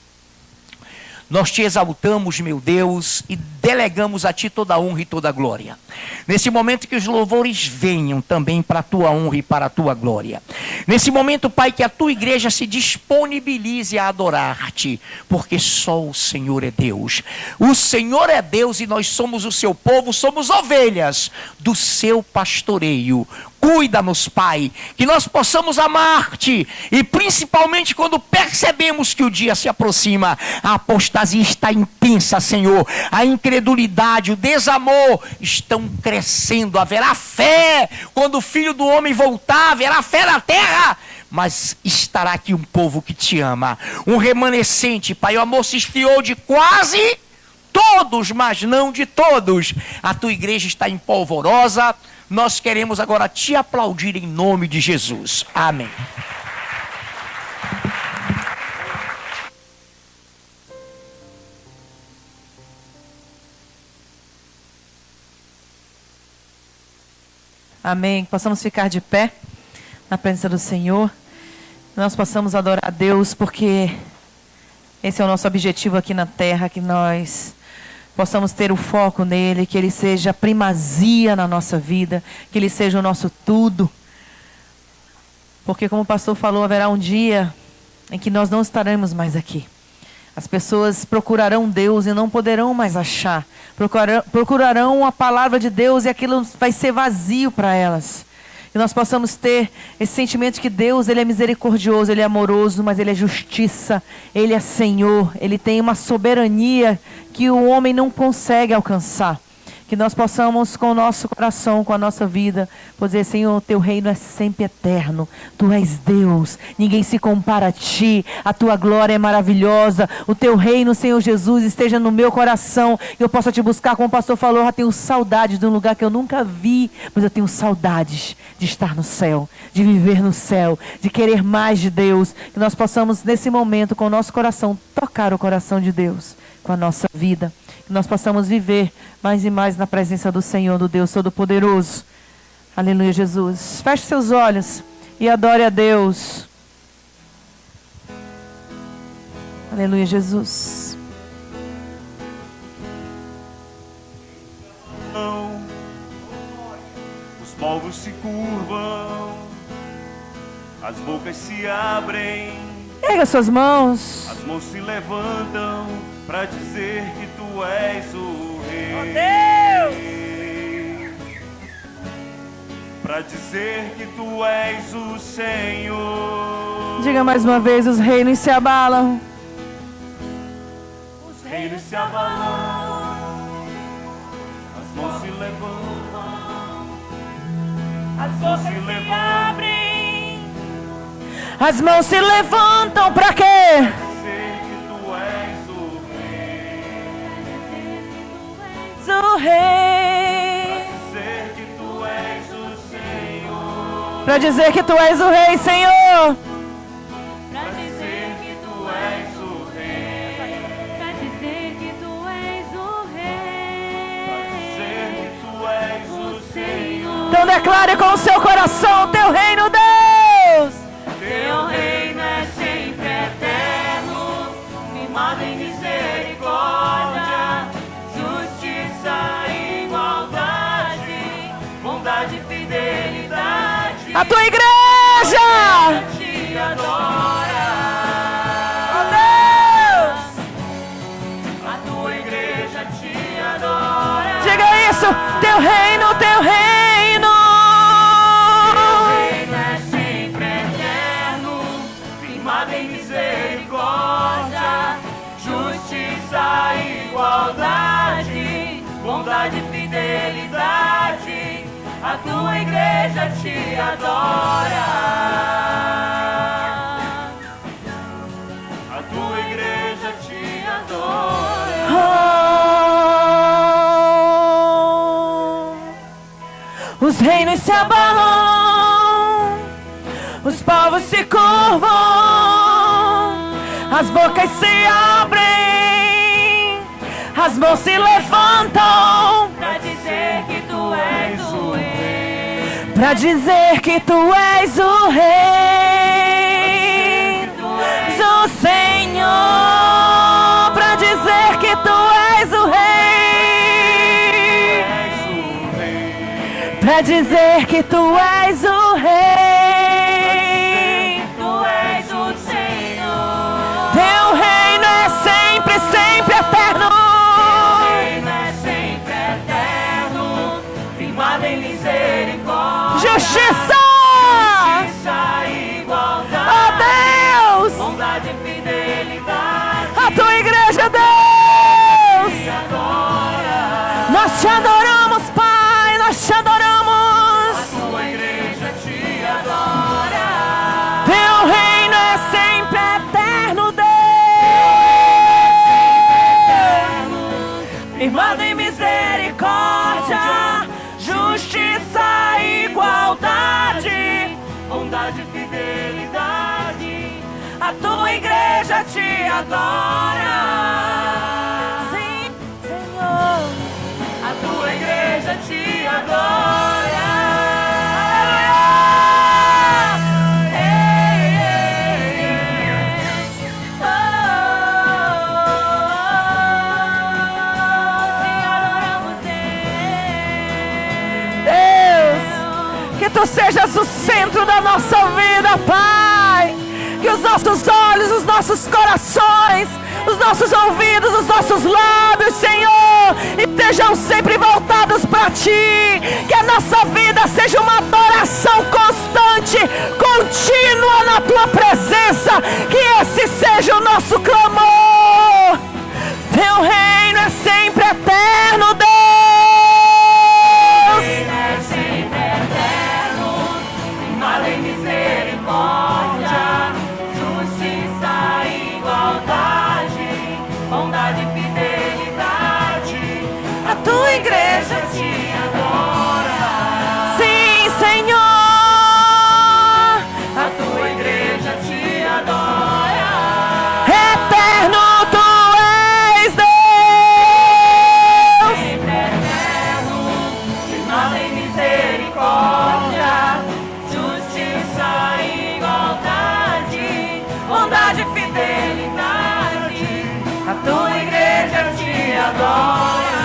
nós te exaltamos, meu Deus, e delegamos a ti toda a honra e toda a glória. Nesse momento que os louvores venham também para a tua honra e para a tua glória. Nesse momento, Pai, que a tua igreja se disponibilize a adorar-te, porque só o Senhor é Deus. O Senhor é Deus e nós somos o seu povo, somos ovelhas do seu pastoreio. Cuida-nos, Pai, que nós possamos amar-te, e principalmente quando percebemos que o dia se aproxima, a apostasia está intensa, Senhor, a incredulidade, o desamor estão crescendo, haverá fé, quando o Filho do Homem voltar, haverá fé na terra, mas estará aqui um povo que te ama, um remanescente, Pai. O amor se esfriou de quase todos, mas não de todos. A tua igreja está em polvorosa. Nós queremos agora te aplaudir em nome de Jesus. Amém. Amém. Possamos ficar de pé na presença do Senhor. Nós possamos adorar a Deus, porque esse é o nosso objetivo aqui na terra, que nós possamos ter o foco nele, que ele seja primazia na nossa vida, que ele seja o nosso tudo. Porque, como o pastor falou, haverá um dia em que nós não estaremos mais aqui. As pessoas procurarão Deus e não poderão mais achar. Procurarão a palavra de Deus e aquilo vai ser vazio para elas. Que nós possamos ter esse sentimento de que Deus, Ele é misericordioso, Ele é amoroso, mas Ele é justiça, Ele é Senhor, Ele tem uma soberania que o homem não consegue alcançar. Que nós possamos, com o nosso coração, com a nossa vida, dizer: Senhor, teu reino é sempre eterno. Tu és Deus, ninguém se compara a ti. A tua glória é maravilhosa. O teu reino, Senhor Jesus, esteja no meu coração. Que eu possa te buscar, como o pastor falou. Eu já tenho saudades de um lugar que eu nunca vi, mas eu tenho saudades de estar no céu, de viver no céu, de querer mais de Deus. Que nós possamos, nesse momento, com o nosso coração, tocar o coração de Deus com a nossa vida. Que nós possamos viver mais e mais na presença do Senhor, do Deus Todo-Poderoso. Aleluia, Jesus. Feche seus olhos e adore a Deus. Aleluia, Jesus. Os povos se curvam as bocas se abrem, Erga suas mãos. as mãos se levantam para dizer que tu és o Rei. Oh, Deus! Para dizer que tu és o Senhor. Diga mais uma vez: os reinos se abalam. Os reinos se abalam, as mãos se levantam, As bocas se abrem. As mãos se levantam para quê? dizer que tu és o Rei. O Rei. Dizer que tu és o Senhor. Para dizer que tu és o Rei, Senhor. Para dizer que tu és o Rei. Pra dizer que tu és o Para dizer Rei, que tu és o Senhor. Então declare com o seu coração o teu reino, Deus. Teu reino é sempre eterno, firmado em misericórdia, justiça e igualdade, bondade e fidelidade. A tua igreja. Te adora. Oh, Deus. A tua igreja te adora. Diga isso. Teu reino, teu reino. Teu reino é sempre eterno, firmado em misericórdia, justiça e igualdade, bondade e fidelidade. A tua igreja te adora. A tua igreja te adora. Oh. Os reinos se abalam, os povos se curvam, as bocas se abrem, as mãos se levantam pra dizer que tu és o Rei, para dizer que tu és o Rei, o Senhor, para dizer que tu és o Rei, para dizer que tu és o Rei. tu és o Senhor. Teu reino é sempre, sempre eterno. Reino é sempre eterno, firmado em misericórdia, Justiça, justiça e igualdade, ó Deus, bondade e fidelidade. a tua igreja, Deus. Te adora. Nós te adoramos, Pai, nós te adoramos. Tua igreja te adora. Teu reino é sempre eterno, Deus. Firmado em misericórdia, justiça e igualdade, Bondade e fidelidade. a tua igreja te adora. Sim, Senhor. A tua igreja te adora. Que tu sejas o centro da nossa vida, Pai. Que os nossos olhos, os nossos corações, os nossos ouvidos, os nossos lábios, Senhor, estejam sempre voltados para Ti. Que a nossa vida seja uma adoração constante, contínua na Tua presença. Que esse seja o nosso clamor. Teu reino é sempre eterno, Deus. Misericórdia, justiça e igualdade, bondade e fidelidade. A tua igreja Te adora. sim, Senhor. A tua igreja te adora. Eterno tu és, Deus. Sempre eterno, firmado em misericórdia, justiça e igualdade, bondade e fidelidade. A tua igreja te adora.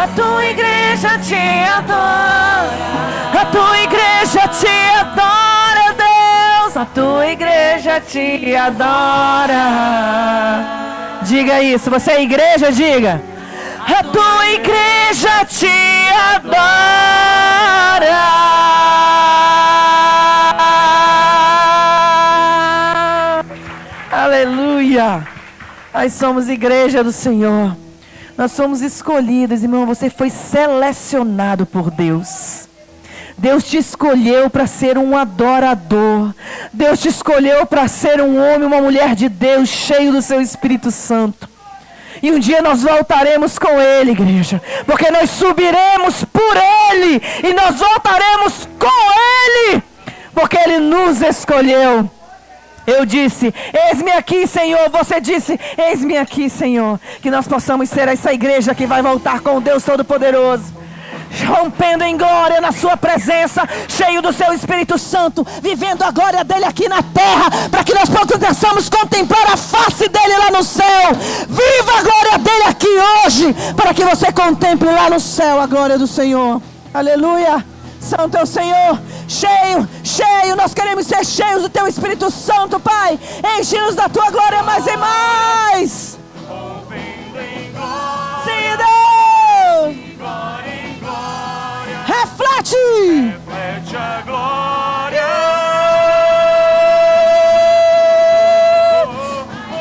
A tua igreja te adora. A tua A tua igreja te adora. Diga isso, você é igreja, diga. A tua igreja te adora. Aleluia. Nós somos igreja do Senhor. Nós somos escolhidos, irmão. Você foi selecionado por Deus. Deus te escolheu para ser um adorador. Deus te escolheu para ser um homem, uma mulher de Deus, cheio do seu Espírito Santo. E um dia nós voltaremos com Ele, igreja. Porque nós subiremos por Ele. E nós voltaremos com Ele. Porque Ele nos escolheu. Eu disse, eis-me aqui, Senhor. Você disse, eis-me aqui, Senhor. Que nós possamos ser essa igreja que vai voltar com o Deus Todo-Poderoso. Rompendo em glória na sua presença, cheio do seu Espírito Santo, vivendo a glória dele aqui na terra, para que nós possamos contemplar a face dele lá no céu. Viva a glória dele aqui hoje, para que você contemple lá no céu a glória do Senhor. Aleluia. Santo é o Senhor, cheio, cheio, nós queremos ser cheios do teu Espírito Santo, Pai. Enche-nos da tua glória mais e mais. Sim, Deus. Reflete a glória.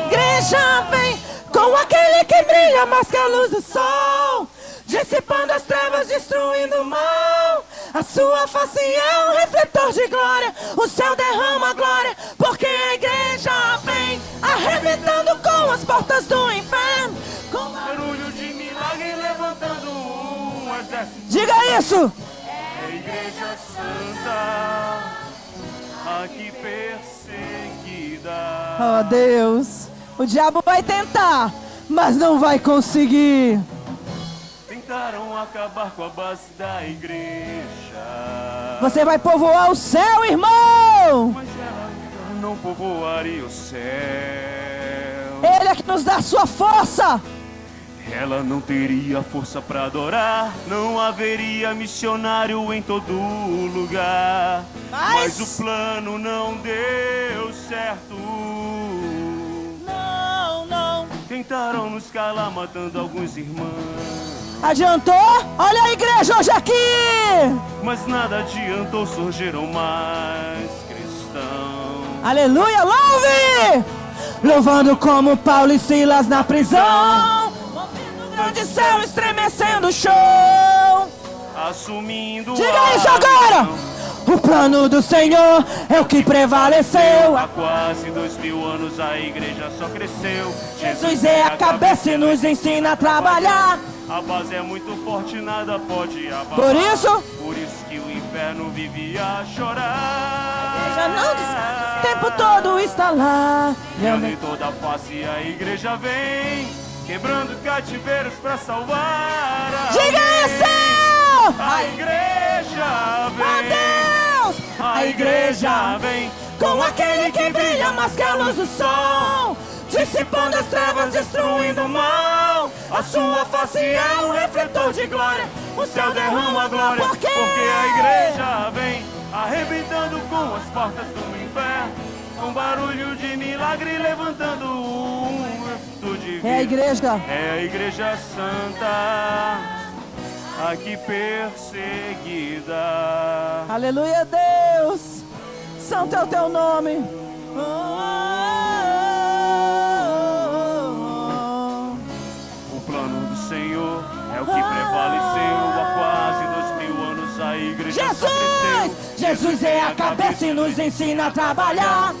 Igreja vem com aquele que brilha mais que a luz do sol, dissipando as trevas, destruindo o mal. A sua face é um refletor de glória. O céu derrama glória, porque a igreja vem arrebentando com as portas do inferno, com barulho de milagre levantando um exército. Diga isso. É a igreja santa, aqui perseguida. Oh Deus, o diabo vai tentar, mas não vai conseguir. Tentaram acabar com a base da igreja. Você vai povoar o céu, irmão. Mas ela não povoaria o céu. Ele é que nos dá a sua força. Ela não teria força para adorar. Não haveria missionário em todo lugar. Mas o plano não deu certo. Não. Tentaram nos calar, matando alguns irmãos. Adiantou? Olha a igreja hoje aqui. Mas nada adiantou, surgiram mais cristãos. Aleluia, louve! Louvando como Paulo e Silas na prisão, movendo o grande céu, estremecendo o chão. Assumindo. Diga isso agora! O plano do Senhor é o que prevaleceu. Há quase 2000 anos a igreja só cresceu. Jesus é a cabeça e nos ensina a trabalhar. A base é muito forte, nada pode abalar. Por isso que o inferno vivia a chorar. Já não descansa, o tempo todo está lá. Em toda a face a igreja vem, quebrando cativeiros pra salvar. Diga isso! A igreja vem. Oh Deus! A igreja vem com aquele que brilha mais que a luz do sol, dissipando as trevas, destruindo o mal. A sua face é um refletor de glória. O céu derrama a glória, porque a igreja vem arrebentando com as portas do inferno, com barulho de milagre levantando um exército de vida. É a igreja. É a igreja santa, aqui perseguida. Aleluia, Deus. Santo é o teu nome. O plano do Senhor é o que prevaleceu. Há quase 2000 anos a igreja só cresceu. Jesus é a cabeça e nos ensina a trabalhar.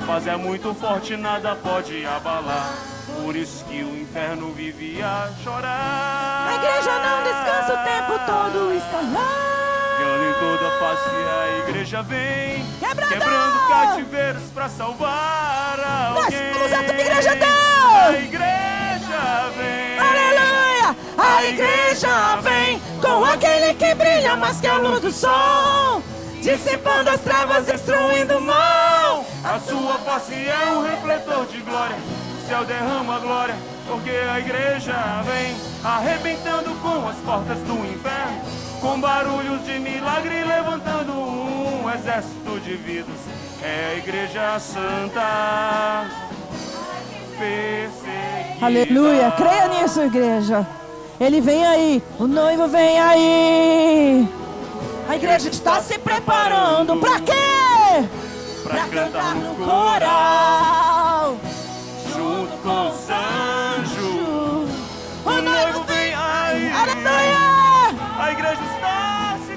Mas é muito forte, nada pode abalar. Por isso que o inferno vivia a chorar. A igreja não descansa, o tempo todo está lá. Em toda face a igreja vem, quebrando cativeiros pra salvar alguém. Nós somos a tua igreja, Deus. A igreja vem. Aleluia. A igreja vem com aquele que brilha mais que a luz do sol, dissipando as trevas, destruindo o mal. A sua face é um refletor de glória. O céu derrama a glória, porque a igreja vem arrebentando com as portas do inferno, com barulhos de milagre levantando um exército de vidas. é a igreja santa, perseguida. Aleluia, creia nisso, igreja. Ele vem aí, o noivo vem aí. A igreja está se preparando para quê? Para cantar no coral, junto com os anjos. O noivo vem aí. aleluia, A igreja está se de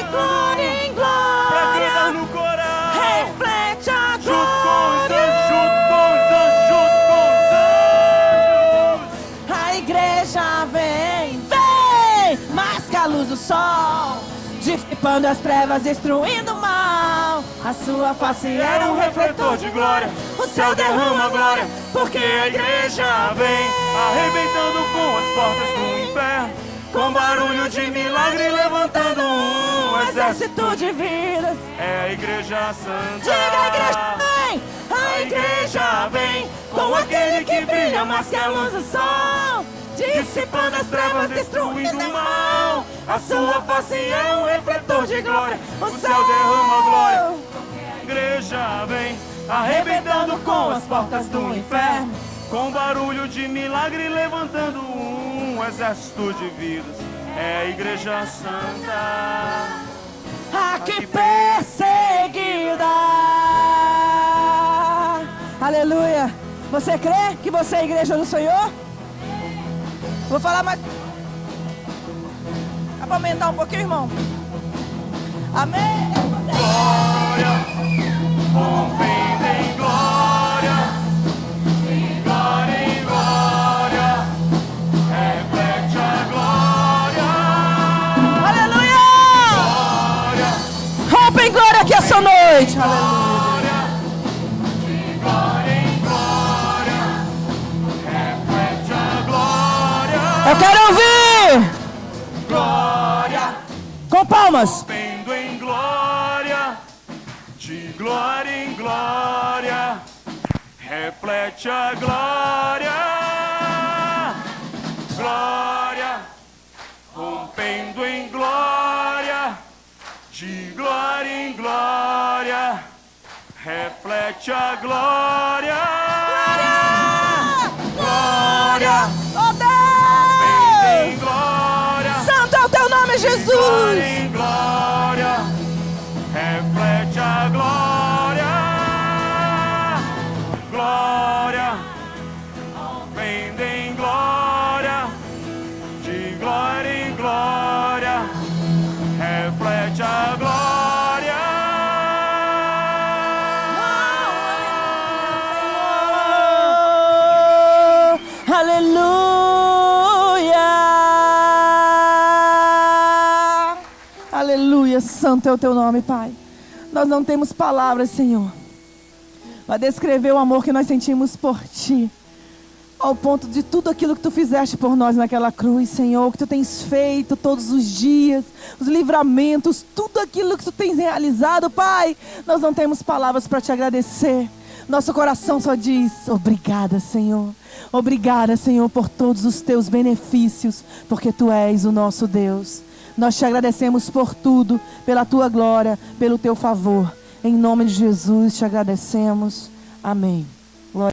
consagrando glória em para cantar glória, no coral, reflete a junto com os glória. anjos, junto com os anjos, junto com os anjos. A igreja vem, vem, mais que a luz do sol, dissipando as trevas, destruindo o mal. A sua face é um refletor de glória. O céu derrama glória, porque a igreja vem, Arrebentando com as portas do inferno, com barulho de milagre, levantando um exército de vidas. É a igreja santa. Diga, a igreja vem, a igreja vem, com aquele que brilha mais que a luz do sol, dissipando as trevas, destruindo o mal. A sua face é um refletor de glória. O céu derrama glória. A igreja vem, arrebentando com as portas do inferno, com barulho de milagre, levantando um exército de vidas. É a igreja santa. aqui perseguida. Aleluia. Você crê que você é a igreja do Senhor? Vou falar mais. Dá pra aumentar um pouquinho, irmão? Amém. Glória, rompendo em glória, de glória em glória, reflete a glória. Aleluia. Glória, Rompa em glória aqui essa noite. glória, de glória em glória, reflete a glória. Eu quero ouvir. Glória, Com palmas. rompendo em glória, de glória em glória, reflete a glória. Glória, rompendo em glória, de glória em glória, reflete a glória. Glória, Oh rompendo Deus. em glória. Santo é o teu nome, Glória Jesus. em glória, reflete a glória. Glória, vem em glória, de glória em glória, reflete a glória. Aleluia. Aleluia. Santo é o teu nome, Pai. Nós não temos palavras, Senhor, para descrever o amor que nós sentimos por Ti, ao ponto de tudo aquilo que Tu fizeste por nós naquela cruz, Senhor, que Tu tens feito todos os dias, os livramentos, tudo aquilo que Tu tens realizado, Pai. Nós não temos palavras para Te agradecer. Nosso coração só diz: obrigada, Senhor. Obrigada, Senhor, por todos os Teus benefícios, porque Tu és o nosso Deus. Nós Te agradecemos por tudo, pela Tua glória, pelo Teu favor. Em nome de Jesus Te agradecemos. Amém.